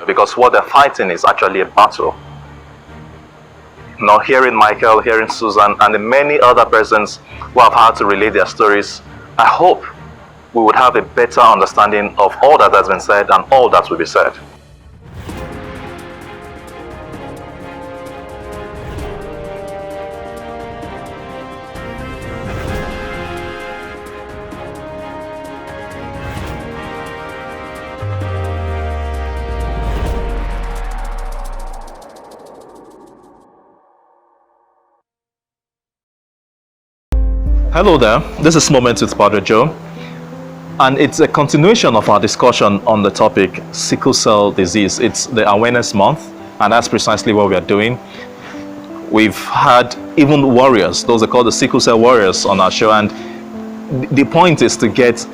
because what they're fighting is actually a battle. Now, hearing Michael, hearing Susan, and the many other persons who have had to relate their stories, I hope we would have a better understanding of all that has been said and all that will be said. Hello there, this is Moments with Padre Joe, and it's a continuation of our discussion on the topic Sickle Cell Disease. It's the Awareness Month, and that's precisely what we are doing. We've had even warriors, those are called the Sickle Cell Warriors, on our show, and the point is to get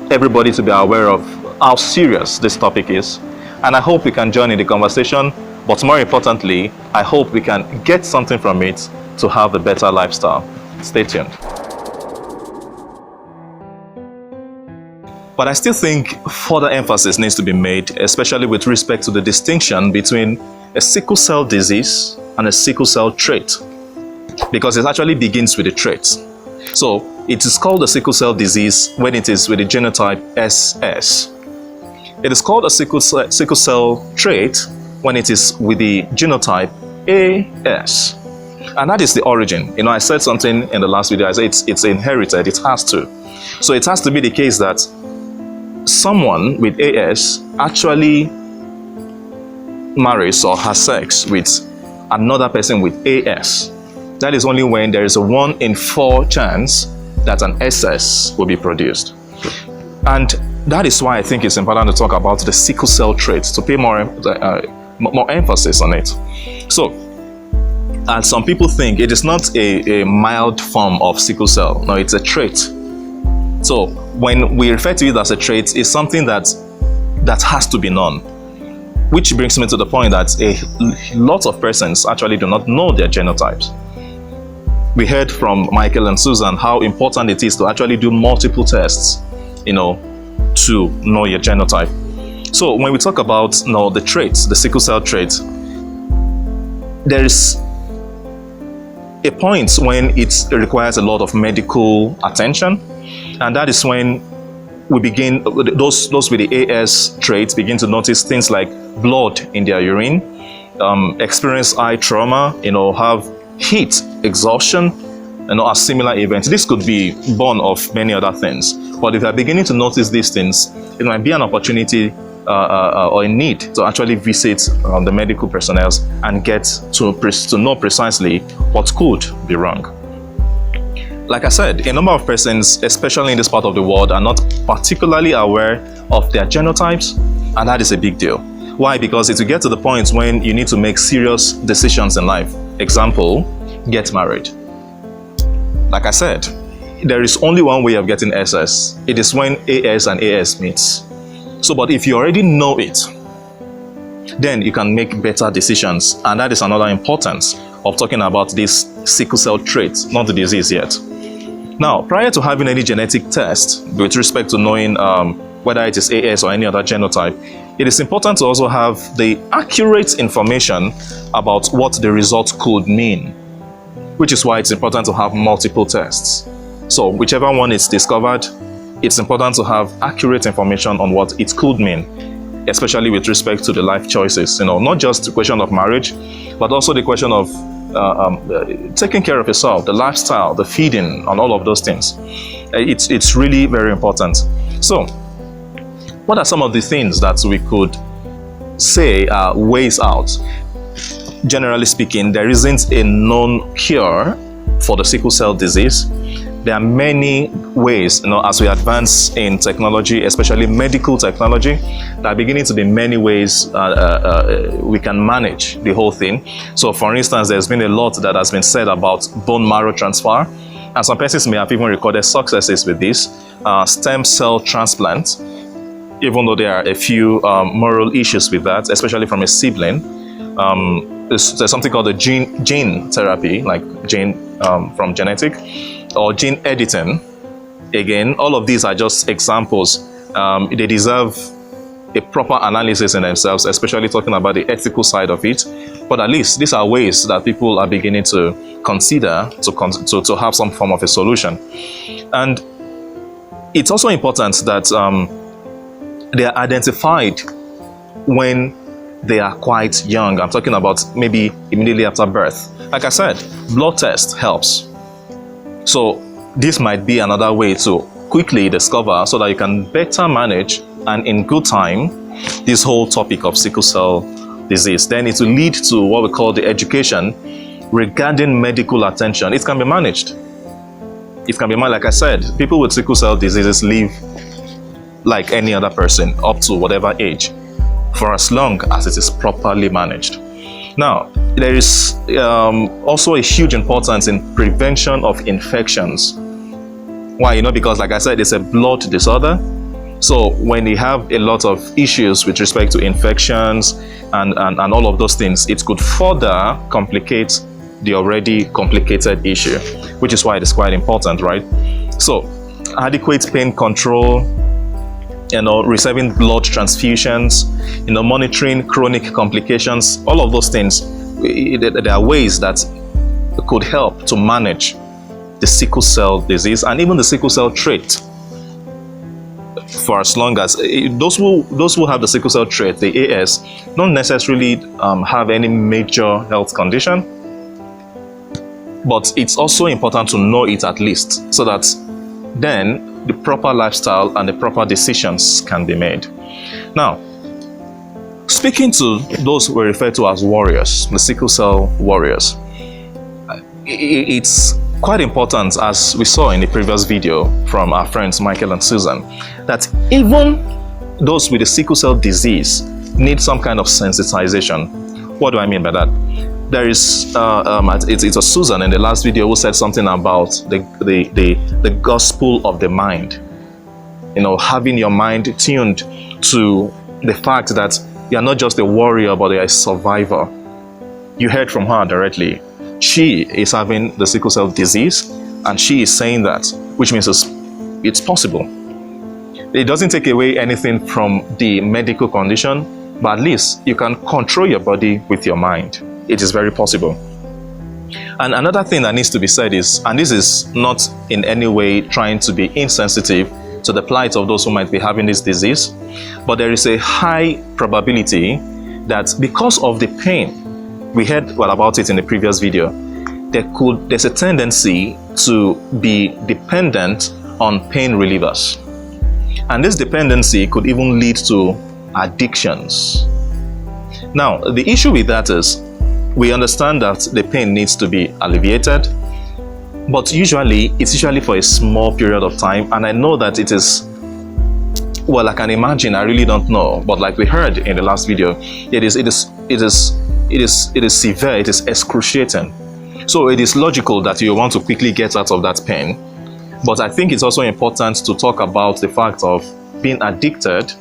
everybody to be aware of how serious this topic is. And I hope we can join in the conversation, but more importantly, I hope we can get something from it to have a better lifestyle. Stay tuned. But I still think further emphasis needs to be made, especially with respect to the distinction between a sickle cell disease and a sickle cell trait, because it actually begins with the trait. So it is called a sickle cell disease when it is with the genotype SS. It is called a sickle cell trait when it is with the genotype AS. And that is the origin. You know, I said something in the last video, I said it's inherited, it has to. So it has to be the case that someone with AS actually marries or has sex with another person with AS. That is only when there is a 1 in 4 chance that an SS will be produced. And that is why I think it's important to talk about the sickle cell trait, to pay more emphasis on it. So, and some people think it is not a mild form of sickle cell. No, it's a trait. So when we refer to it as a trait, it's something that has to be known. Which brings me to the point that a lot of persons actually do not know their genotypes. We heard from Michael and Susan how important it is to actually do multiple tests, you know, to know your genotype. So when we talk about the traits, the sickle cell trait, there is a point when it requires a lot of medical attention. And that is when we begin, those with the AS traits begin to notice things like blood in their urine, experience eye trauma, have heat exhaustion, as similar events. This could be born of many other things. But if they're beginning to notice these things, it might be an opportunity or a need to actually visit the medical personnel and get to know precisely what could be wrong. Like I said, a number of persons, especially in this part of the world, are not particularly aware of their genotypes, and that is a big deal. Why? Because it will get to the point when you need to make serious decisions in life. Example, get married. Like I said, there is only one way of getting SS. It is when AS and AS meets. So, but if you already know it, then you can make better decisions, and that is another importance of talking about this sickle cell trait, not the disease yet. Now, prior to having any genetic test with respect to knowing whether it is AS or any other genotype, it is important to also have the accurate information about what the result could mean, which is why it's important to have multiple tests. So whichever one is discovered, it's important to have accurate information on what it could mean, especially with respect to the life choices, not just the question of marriage, but also the question of taking care of yourself, the lifestyle, the feeding, and all of those things. It's really very important. So, what are some of the things that we could say are ways out? Generally speaking, there isn't a known cure for the sickle cell disease. There are many ways, as we advance in technology, especially medical technology, there are beginning to be many ways we can manage the whole thing. So, for instance, there's been a lot that has been said about bone marrow transfer, and some persons may have even recorded successes with this. Stem cell transplant, even though there are a few moral issues with that, especially from a sibling. There's something called the gene therapy, like gene from genetic, or gene editing. Again, all of these are just examples. They deserve a proper analysis in themselves, especially talking about the ethical side of it. But at least these are ways that people are beginning to consider to have some form of a solution. And it's also important that they are identified when they are quite young. I'm talking about maybe immediately after birth. Like I said, blood test helps. So this might be another way to quickly discover so that you can better manage and in good time this whole topic of sickle cell disease. Then it will lead to what we call the education regarding medical attention. It can be managed. It can be managed. Like I said, people with sickle cell diseases live like any other person up to whatever age, for as long as it is properly managed. Now, there is also a huge importance in prevention of infections. Why? Because like I said, it's a blood disorder. So when you have a lot of issues with respect to infections and all of those things, it could further complicate the already complicated issue, which is why it is quite important, right? So adequate pain control, receiving blood transfusions, monitoring chronic complications, all of those things, there are ways that could help to manage the sickle cell disease and even the sickle cell trait. For as long as those who have the sickle cell trait, the AS, don't necessarily have any major health condition, but it's also important to know it at least, so that then the proper lifestyle and the proper decisions can be made. Now, speaking to those we refer to as warriors, the sickle cell warriors, it's quite important, as we saw in the previous video from our friends Michael and Susan, that even those with the sickle cell disease need some kind of sensitization. What do I mean by that? There is it's a Susan in the last video who said something about the gospel of the mind. Having your mind tuned to the fact that you are not just a warrior, but you are a survivor. You heard from her directly. She is having the sickle cell disease, and she is saying that, which means it's possible. It doesn't take away anything from the medical condition, but at least you can control your body with your mind. It is very possible. And another thing that needs to be said is, and this is not in any way trying to be insensitive to the plight of those who might be having this disease, but there is a high probability that because of the pain, we heard about it in the previous video, there's a tendency to be dependent on pain relievers. And this dependency could even lead to addictions. Now, the issue with that is, we understand that the pain needs to be alleviated, but it's usually for a small period of time. And I know that it is, well, I can imagine, I really don't know, but like we heard in the last video, it is severe, it is excruciating. So it is logical that you want to quickly get out of that pain. But I think it's also important to talk about the fact of being addicted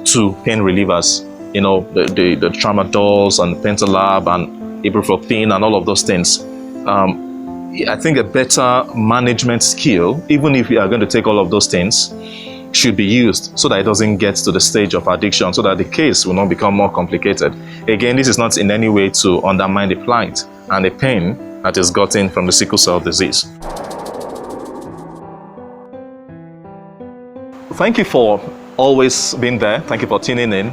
to pain relievers. The tramadols and Pentalab and ibuprofen and all of those things. I think a better management skill, even if you are going to take all of those things, should be used so that it doesn't get to the stage of addiction, so that the case will not become more complicated. Again, this is not in any way to undermine the plight and the pain that is gotten from the sickle cell disease. Thank you for always being there. Thank you for tuning in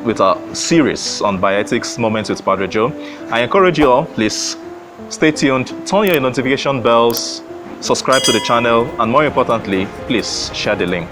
with our series on bioethics moments with Padre Joe. I encourage you all, please stay tuned, turn your notification bells, subscribe to the channel, and more importantly, please share the link.